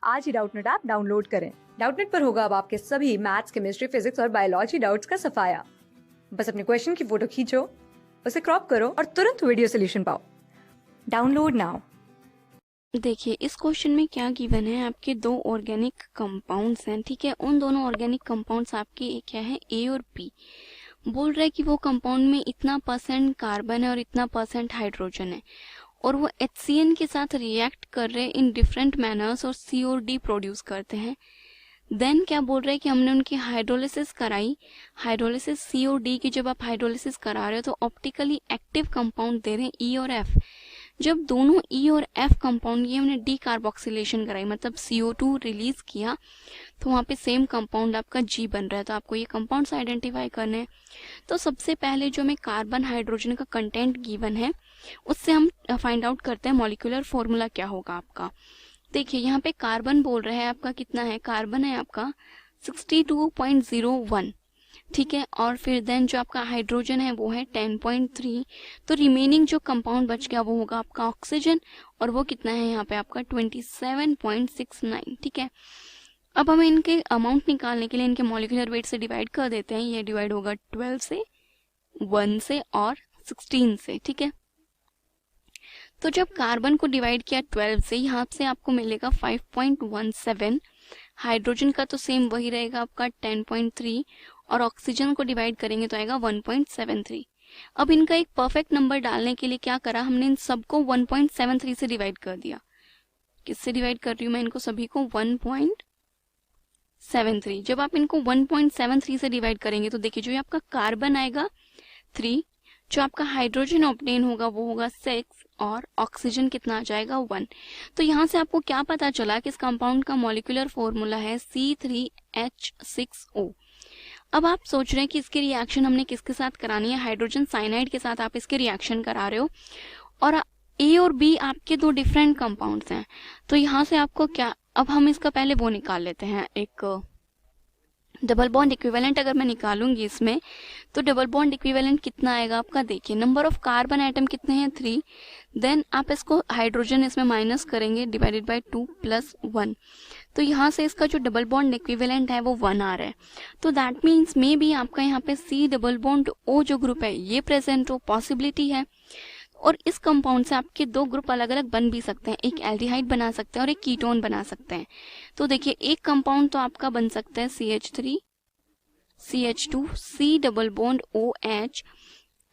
आज ही Doubtnut app download करें। Doubtnut पर होगा अब आपके सभी मैथ्स, केमिस्ट्री, फिजिक्स और बायोलॉजी डाउट्स का सफाया। बस अपने क्वेश्चन की फोटो खींचो, उसे क्रॉप करो और तुरंत वीडियो सोल्यूशन पाओ। Download now. देखिए इस क्वेश्चन में क्या गिवन है, आपके दो ऑर्गेनिक कंपाउंड्स हैं, ठीक है। उन दोनों ऑर्गेनिक कंपाउंड्स आपके क्या है, ए और बी। बोल रहा है कि वो कंपाउंड में इतना % कार्बन है और इतना % हाइड्रोजन है, और वो HCN के साथ रिएक्ट कर रहे हैं इन डिफरेंट मैनर्स और C और D प्रोड्यूस करते हैं। देन क्या बोल रहे हैं कि हमने उनकी हाइड्रोलिसिस कराई। हाइड्रोलिसिस C और D की जब आप हाइड्रोलिसिस करा रहे हो तो ऑप्टिकली एक्टिव कंपाउंड दे रहे हैं E और F। जब दोनों E और F कंपाउंड की हमने डीकार्बोक्सिलेशन कराई, मतलब CO2 रिलीज किया, तो वहाँ पे सेम कंपाउंड आपका G बन रहा है। तो आपको ये कंपाउंड्स आइडेंटिफाई करने हैं। तो सबसे पहले जो हमें कार्बन हाइड्रोजन का कंटेंट गिवन है उससे हम फाइंड आउट करते हैं मॉलिक्यूलर फॉर्मूला क्या होगा आपका। देखिए यहाँ पे कार्बन बोल रहा है आपका कितना है, कार्बन है आपका 62.01, ठीक है। और फिर देन जो आपका हाइड्रोजन है वो है 10.3। तो रिमेनिंग जो कंपाउंड बच गया वो होगा आपका ऑक्सीजन, और वो कितना है यहाँ पे आपका 27.69, ठीक है। अब हमें इनके अमाउंट निकालने के लिए इनके मॉलिक्यूलर वेट से डिवाइड कर देते हैं। ये डिवाइड होगा 12 से, 1 से और 16 से, ठीक है। तो जब कार्बन को डिवाइड किया 12 से, यहाँ से आपको मिलेगा 5.17। हाइड्रोजन का तो सेम वही रहेगा आपका 10.3, और ऑक्सीजन को डिवाइड करेंगे तो आएगा 1.73। अब इनका एक परफेक्ट नंबर डालने के लिए क्या करा, हमने इन सबको 1.73 से डिवाइड कर दिया। किससे डिवाइड कर रही हूँ मैं इनको सभी को, 1.73। जब आप इनको 1.73 से डिवाइड करेंगे तो देखिए जो ये आपका कार्बन आएगा 3, जो आपका हाइड्रोजन ऑब्टेन होगा वो होगा 6, और ऑक्सीजन कितना आ जाएगा 1। तो यहाँ से आपको क्या पता चला कि इस कंपाउंड का मॉलिक्यूलर फॉर्मूला है C3H6O। अब आप सोच रहे हैं कि इसकी रिएक्शन हमने किसके साथ करानी है, हाइड्रोजन साइनाइड के साथ आप इसके रिएक्शन करा रहे हो, और ए और बी आपके दो डिफरेंट कंपाउंड्स हैं। तो यहाँ से आपको क्या, अब हम इसका पहले वो निकाल लेते हैं, एक डबल बॉन्ड इक्विवेलेंट अगर मैं निकालूंगी इसमें, तो डबल बॉन्ड इक्विवेलेंट कितना आएगा आपका, देखिए नंबर ऑफ कार्बन एटम कितने हैं 3, देन आप इसको हाइड्रोजन इसमें माइनस करेंगे, डिवाइडेड बाय 2 + 1। तो यहाँ से इसका जो डबल बॉन्ड इक्विवेलेंट है वो 1 आ रहा है। तो दैट मीन्स मे बी आपका यहाँ पे C डबल बॉन्ड O जो ग्रुप है ये प्रेजेंट हो, पॉसिबिलिटी है। और इस कंपाउंड से आपके दो ग्रुप अलग अलग बन भी सकते हैं, एक एल्डिहाइड बना सकते हैं और एक कीटोन बना सकते हैं। तो देखिए एक कंपाउंड तो आपका बन सकता है CH3 CH2 C double bond OH,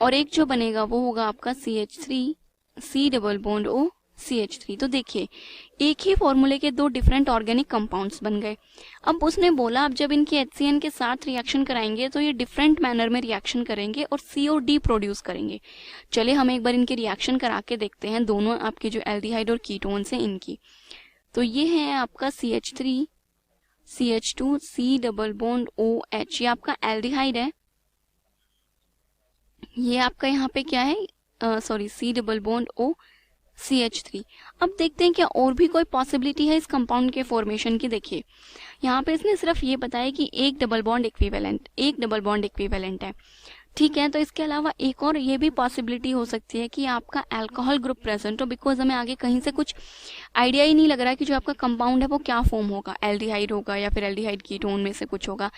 और एक जो बनेगा वो होगा आपका CH3 C double bond O CH3। तो देखिए एक ही फॉर्मूले के दो डिफरेंट ऑर्गेनिक कंपाउंड्स बन गए। अब उसने बोला अब जब इनके HCN के साथ रिएक्शन कराएंगे तो ये डिफरेंट मैनर में रिएक्शन करेंगे और C और D प्रोड्यूस करेंगे। चलिए हम एक बार इनके रिएक्शन करा के देखते हैं, दोनों आपके जो एल्डिहाइड और कीटोन्स हैं इनकी। तो ये है आपका CH3 CH2 C double bond OH, ये आपका एल्डिहाइड है। ये आपका यहाँ पे क्या है, sorry C double bond O CH3। अब देखते हैं क्या और भी कोई पॉसिबिलिटी है इस कंपाउंड के फॉर्मेशन की। देखिए यहाँ पे इसने सिर्फ ये बताया कि एक डबल बॉन्ड इक्विवेलेंट है, ठीक है। तो इसके अलावा एक और ये भी पॉसिबिलिटी हो सकती है कि आपका अल्कोहल ग्रुप प्रेजेंट हो, बिकॉज हमें आगे कहीं से कुछ आइडिया ही नहीं लग रहा है कि जो आपका कंपाउंड है वो क्या फॉर्म होगा, एल्डिहाइड होगा या फिर एल्डिहाइड कीटोन में से कुछ होगा।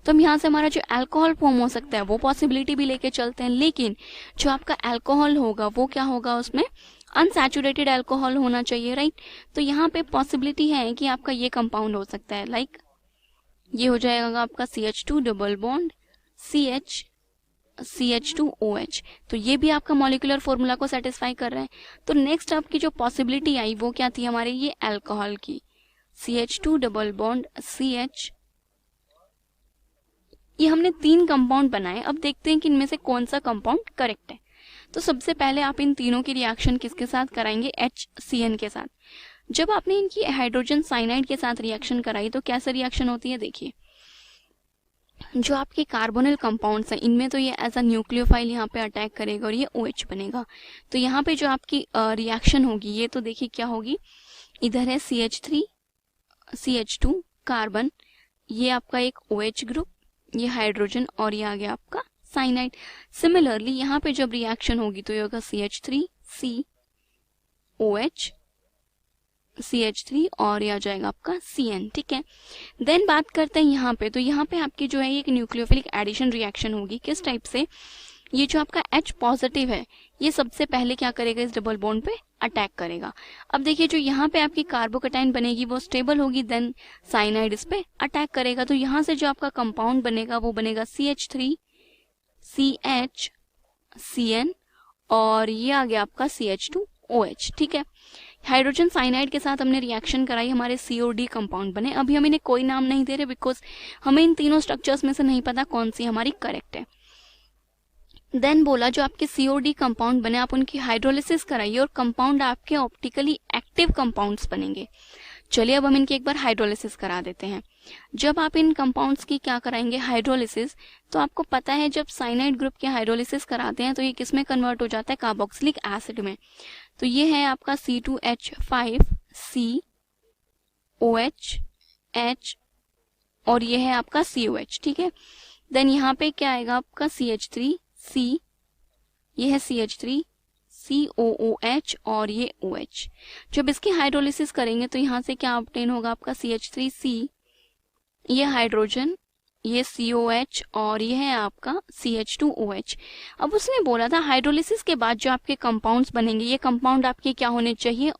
तो हम यहाँ से हमारा जो अल्कोहल फॉर्म हो सकता है वो पॉसिबिलिटी भी लेके चलते हैं, लेकिन जो आपका अल्कोहल होगा वो क्या होगा, उसमें अनसैचुरेटेड अल्कोहल होना चाहिए, राइट। तो यहाँ पे पॉसिबिलिटी है कि आपका ये कंपाउंड हो सकता है, लाइक ये हो जाएगा आपका CH2 डबल बॉन्ड CH2OH। तो ये भी आपका मॉलिक्यूलर फॉर्मूला को सेटिस्फाई कर रहा है। तो नेक्स्ट आपकी जो पॉसिबिलिटी आई वो क्या थी हमारे, ये अल्कोहल की, CH2 डबल बॉन्ड CH। ये हमने 3 कंपाउंड बनाए। अब देखते हैं कि इनमें से कौन सा कंपाउंड करेक्ट है। तो सबसे पहले आप इन तीनों की रिएक्शन किसके साथ कराएंगे, HCN के साथ। जब आपने इनकी हाइड्रोजन साइनाइड के साथ रिएक्शन कराई तो कैसे रिएक्शन होती है, देखिए जो आपके कार्बोनिल कंपाउंड्स हैं इनमें तो ये एज अ न्यूक्लियोफाइल यहाँ पे अटैक करेगा और ये OH बनेगा। तो यहाँ पे जो आपकी रिएक्शन होगी ये तो देखिए क्या होगी, इधर है CH3 CH2 कार्बन, ये आपका एक OH ग्रुप, ये हाइड्रोजन, और ये आ गया आपका साइनाइड। सिमिलरली यहाँ पे जब रिएक्शन होगी तो ये होगा CH3 C OH CH3 और ये आ जाएगा आपका CN, ठीक है। देन बात करते हैं यहाँ पे, तो यहाँ पे आपकी जो है एक न्यूक्लियोफिलिक एडिशन रिएक्शन होगी। किस टाइप से? ये जो आपका H पॉजिटिव है ये सबसे पहले क्या करेगा, इस डबल बॉन्ड पे अटैक करेगा। अब देखिए जो यहाँ पे आपकी कार्बोकैटायन बनेगी वो स्टेबल होगी, देन साइनाइड इस पे अटैक करेगा। तो यहाँ से जो आपका कंपाउंड बनेगा वो बनेगा CH3 CH CN और ये आ गया आपका CH2OH, ठीक है। हाइड्रोजन साइनाइड के साथ हमने रिएक्शन कराई, हमारे COD कंपाउंड बने। अभी हम इन्हें कोई नाम नहीं दे रहे बिकॉज हमें इन तीनों स्ट्रक्चर्स में से नहीं पता कौन सी हमारी करेक्ट है। देन बोला जो आपके COD कंपाउंड बने आप उनकी हाइड्रोलिसिस कराइए और कंपाउंड आपके ऑप्टिकली एक्टिव कंपाउंड्स बनेंगे। चलिए अब हम इनकी एक बार हाइड्रोलिसिस करा देते हैं। जब आप इन कंपाउंड्स की क्या कराएंगे, हाइड्रोलिसिस, तो आपको पता है जब साइनाइड ग्रुप की हाइड्रोलिसिस कराते हैं तो ये किस में कन्वर्ट हो जाता है, कार्बोक्सिलिक एसिड में। तो ये है आपका C2H5COH H और ये है आपका COH, ठीक है। देन यहाँ पे क्या आएगा आपका CH3C, ये है CH3 COOH और ये OH। जब इसकी हाइड्रोलिसिस करेंगे तो यहाँ से क्या ऑब्टेन होगा आपका CH3C, ये हाइड्रोजन, ये COH और ये है आपका CH2OH। अब उसने बोला था हाइड्रोलिसिस के बाद जो आपके कंपाउंड्स बनेंगे ये कंपाउंड आपके क्या होने चाहिए,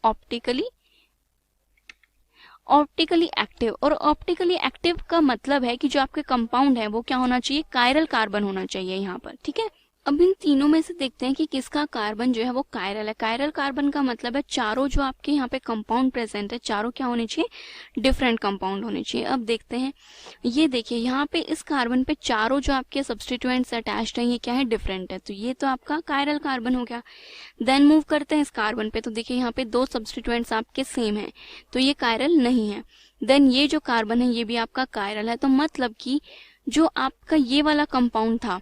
ऑप्टिकली एक्टिव। और ऑप्टिकली एक्टिव का मतलब है कि जो आपके कंपाउंड है वो क्या होना चाहिए, कायरल कार्बन होना चाहिए यहाँ पर, ठीक है। अब इन तीनों में से देखते हैं कि किसका कार्बन जो है वो कायरल है। कायरल कार्बन का मतलब है चारों जो आपके यहाँ पे कंपाउंड प्रेजेंट है चारों क्या होने चाहिए, डिफरेंट कंपाउंड होने चाहिए। अब देखते हैं, ये देखिए यहाँ पे इस कार्बन पे चारों जो आपके सब्सटीट्यूएंट्स अटैच्ड हैं ये क्या है, डिफरेंट है। तो ये तो आपका कायरल कार्बन हो गया। देन मूव करते हैं इस कार्बन पे, तो देखिए यहाँ पे दो सब्सटीट्यूएंट्स आपके सेम है तो ये कायरल नहीं है। देन ये जो कार्बन है ये भी आपका कायरल है। तो मतलब कि जो आपका ये वाला कंपाउंड था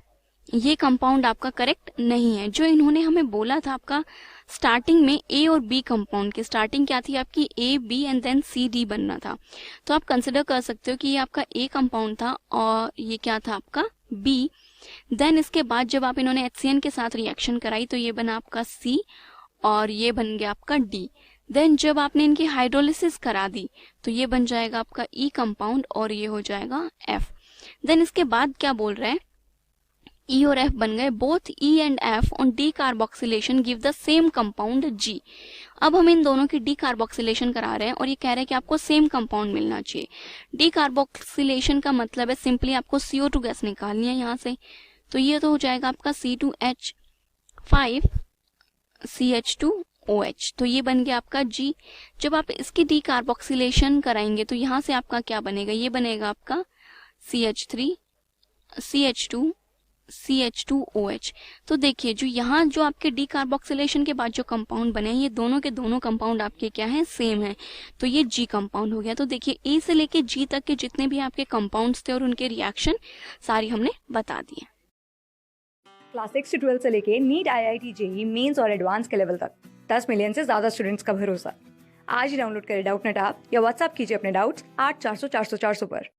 ये कंपाउंड आपका करेक्ट नहीं है। जो इन्होंने हमें बोला था आपका स्टार्टिंग में A और B कंपाउंड की स्टार्टिंग क्या थी आपकी, A B and then C D बनना था। तो आप कंसिडर कर सकते हो कि ये आपका A कंपाउंड था और ये क्या था आपका B। देन इसके बाद जब आप इन्होंने HCN के साथ रिएक्शन कराई तो ये बना आपका C और ये बन गया आपका D। देन जब आपने इनकी हाइड्रोलिसिस करा दी तो ये बन जाएगा आपका E कंपाउंड और ये हो जाएगा F। देन इसके बाद क्या बोल रहे हैं, E और F बन गए। Both E and F on decarboxylation give the same compound G। अब हम इन दोनों की डीकार्बोक्सिलेशन करा रहे हैं और ये कह रहे हैं कि आपको सेम कंपाउंड मिलना चाहिए। डीकार्बोक्सिलेशन का मतलब है सिंपली आपको CO2 गैस निकालनी है यहाँ से। तो ये तो हो जाएगा आपका C2H5CH2OH। तो ये बन गया आपका G। जब आप इसकी डीकार्बोक्सिलेशन कराएंगे तो यहाँ से आपका क्या बनेगा, ये बनेगा आपका CH3CH2CH2OH। तो देखिए जो यहाँ जो आपके डीकार्बोक्सिलेशन के बाद जो कंपाउंड बने ये दोनों के दोनों कंपाउंड आपके क्या हैं, सेम है। तो ये G कंपाउंड हो गया। तो देखिए A से लेके G तक के जितने भी आपके कंपाउंड्स थे और उनके रिएक्शन सारी हमने बता दिए। क्लास 6 से 12 से लेके नीट, IIT, JEE मेंस और एडवांस के लेवल तक 10 मिलियन से ज्यादा स्टूडेंट्स का भरोसा। आज ही डाउनलोड करें डाउटनेट ऐप या व्हाट्सएप कीजिए अपने डाउट्स 8400 400 400 पर।